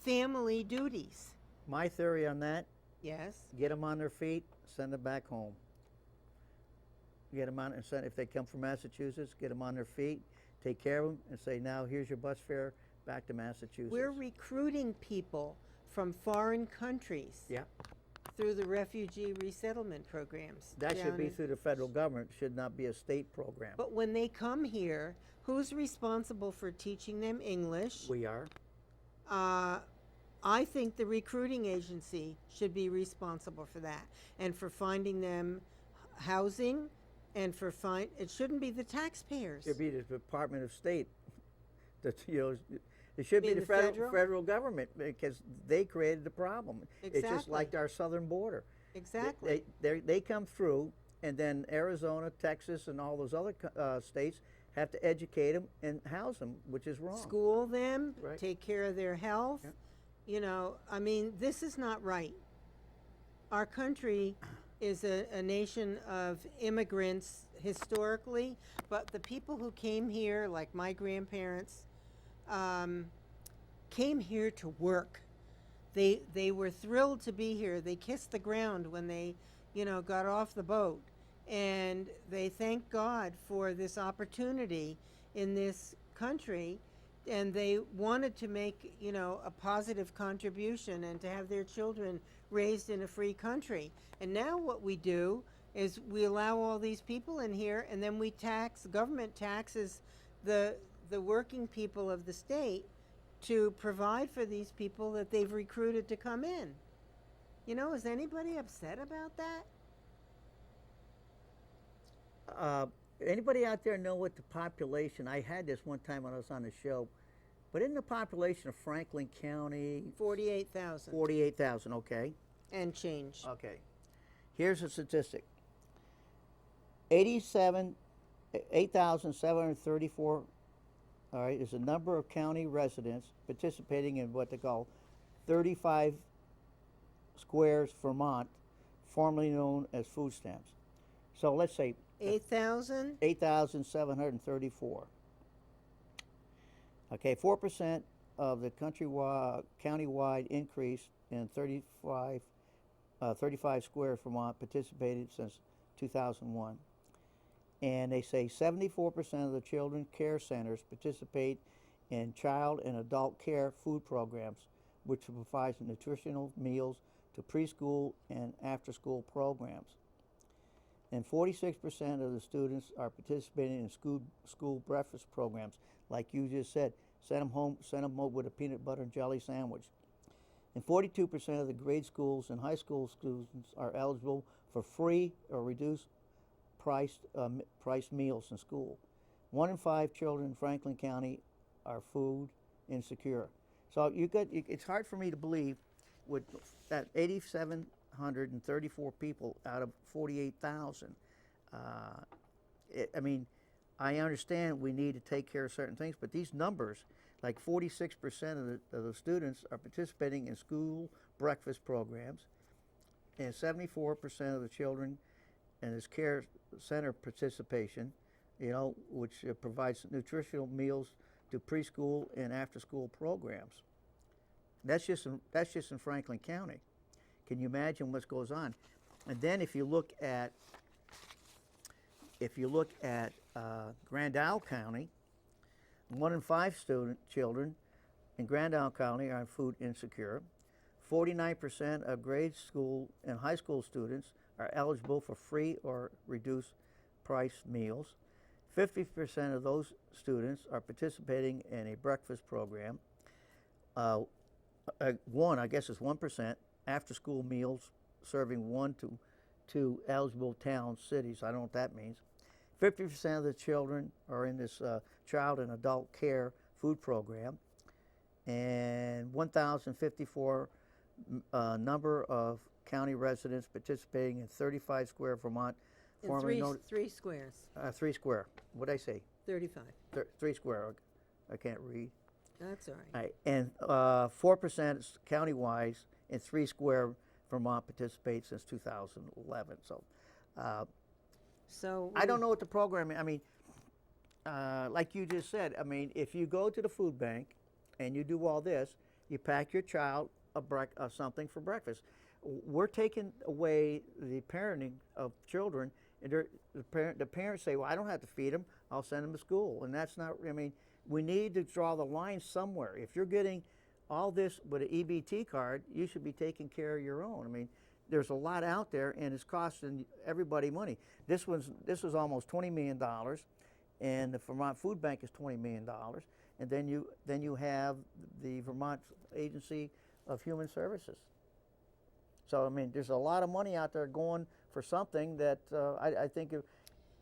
family duties. My theory on that, Yes. get them on their feet, send them back home. Get them on, and send, if they come from Massachusetts, get them on their feet, take care of them, and say, now here's your bus fare back to Massachusetts. We're recruiting people from foreign countries. Yeah. Through the refugee resettlement programs. That should be through the federal government, should not be a state program. But when they come here, who's responsible for teaching them English? We are. I think the recruiting agency should be responsible for that, and for finding them housing, and it shouldn't be the taxpayers. It should be the Department of State. It should be mean the the federal government, because they created the problem. It's just Exactly. like our southern border. Exactly. They come through, and then Arizona, Texas, and all those other states have to educate them and house them, which is wrong. School them, Right. take care of their health. Yeah. This is not right. Our country is a nation of immigrants historically, but the people who came here, like my grandparents, came here to work. They were thrilled to be here. They kissed the ground when they, got off the boat. And they thank God for this opportunity in this country, and they wanted to make, a positive contribution and to have their children raised in a free country. And now what we do is we allow all these people in here, and then the government taxes the working people of the state to provide for these people that they've recruited to come in. Is anybody upset about that? Anybody out there know what the population, I had this one time when I was on the show, but in the population of Franklin County, 48,000 48,000, okay. and change. Okay. Here's a statistic. 8,734, all right, is the number of county residents participating in what they call 35 Squares Vermont, formerly known as food stamps. So let's say 8,000? 8,734. Okay, 4% of the countywide increase in 35 Squares Vermont participated since 2001. And they say 74% of the children care centers participate in child and adult care food programs, which provides nutritional meals to preschool and after-school programs. And 46% of the students are participating in school breakfast programs, like you just said. Send them home with a peanut butter and jelly sandwich. And 42% of the grade schools and high school students are eligible for free or reduced price meals in school. 1 in 5 children in Franklin County are food insecure. So it's hard for me to believe with that 8,734 people out of 48,000. I understand we need to take care of certain things, but these numbers, like 46% of the students are participating in school breakfast programs, and 74% of the children in this care center participation, which provides nutritional meals to preschool and after-school programs. That's just in Franklin County. Can you imagine what goes on? And then if you look at Grand Isle County, 1 in 5 children in Grand Isle County are food insecure. 49% of grade school and high school students are eligible for free or reduced price meals. 50% of those students are participating in a breakfast program. I guess it's 1%, after-school meals serving 1 to 2 eligible towns, cities. I don't know what that means. 50% of the children are in this child and adult care food program, and 1,054 number of county residents participating in 35 square Vermont. In three squares. 3 square. What'd I say? 35. 3 square. I can't read. That's all All right. right. And 4% is county-wise, and 3 square Vermont participates since 2011. So So I don't know what the program is. I mean, like you just said, I mean, if you go to the food bank and you do all this, you pack your child something for breakfast. We're taking away the parenting of children, and the parents say, well, I don't have to feed them, I'll send them to school. And that's not, I mean, we need to draw the line somewhere. If you're getting all this with an EBT card, you should be taking care of your own. I mean, there's a lot out there, and it's costing everybody money. This was almost $20 million, and the Vermont Food Bank is $20 million, and then you have the Vermont Agency of Human Services. So I mean, there's a lot of money out there going for something that I think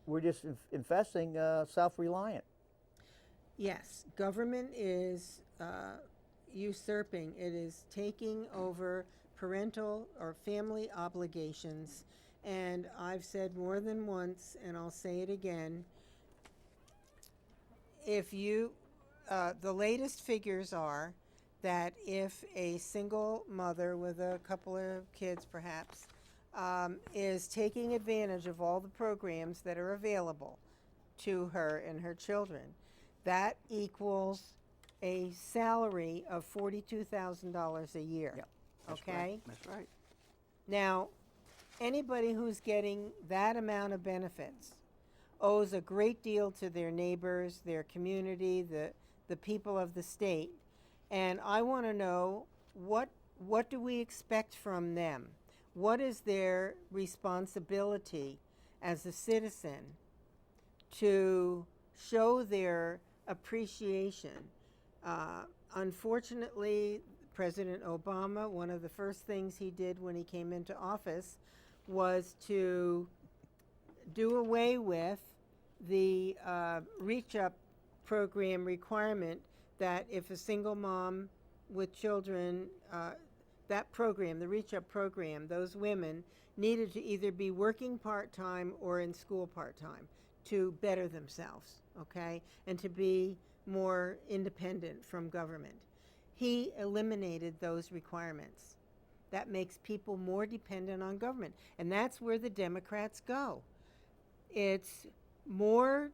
we're just investing self-reliant. yes, government is usurping. It is taking over parental or family obligations. And I've said more than once, and I'll say it again, if you, the latest figures are that if a single mother with a couple of kids perhaps is taking advantage of all the programs that are available to her and her children, that equals a salary of $42,000 a year. Yep, that's okay? right. That's right. Now, anybody who's getting that amount of benefits owes a great deal to their neighbors, their community, the people of the state. And I want to know, what do we expect from them? What is their responsibility as a citizen to show their appreciation? Unfortunately, President Obama, one of the first things he did when he came into office was to do away with the Reach Up program requirement that if a single mom with children, that program, the Reach Up program, those women needed to either be working part-time or in school part-time to better themselves, okay, and to be more independent from government. He eliminated those requirements. That makes people more dependent on government, and that's where the Democrats go. It's more,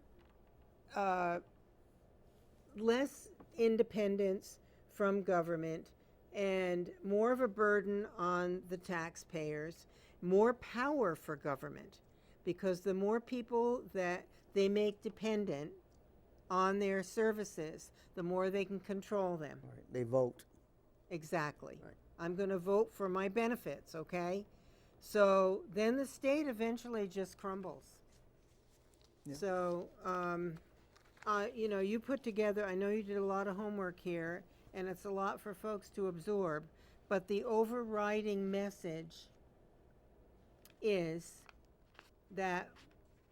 less independence from government and more of a burden on the taxpayers, more power for government, because the more people that they make dependent on their services, the more they can control them. Right. They vote. Exactly. Right. I'm going to vote for my benefits, okay? So then the state eventually just crumbles. Yeah. So, you know, you put together, I know you did a lot of homework here, and it's a lot for folks to absorb, but the overriding message is that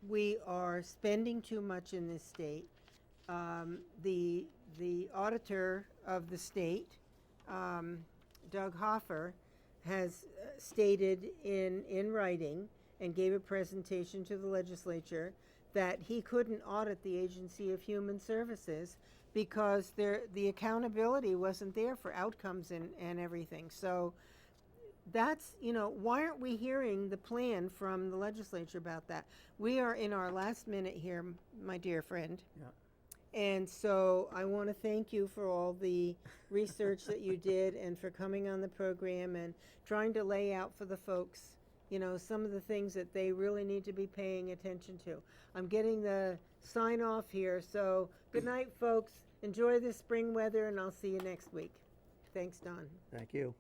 we are spending too much in this state. The auditor of the state, Doug Hoffer, has stated in writing and gave a presentation to the legislature that he couldn't audit the Agency of Human Services because the accountability wasn't there for outcomes and everything. So that's, you know, why aren't we hearing the plan from the legislature about that? We are in our last minute here, my dear friend. Yeah. And so I want to thank you for all the research that you did and for coming on the program and trying to lay out for the folks, you know, some of the things that they really need to be paying attention to. I'm getting the sign off here. So good night, folks. Enjoy the spring weather, and I'll see you next week. Thanks, Don. Thank you.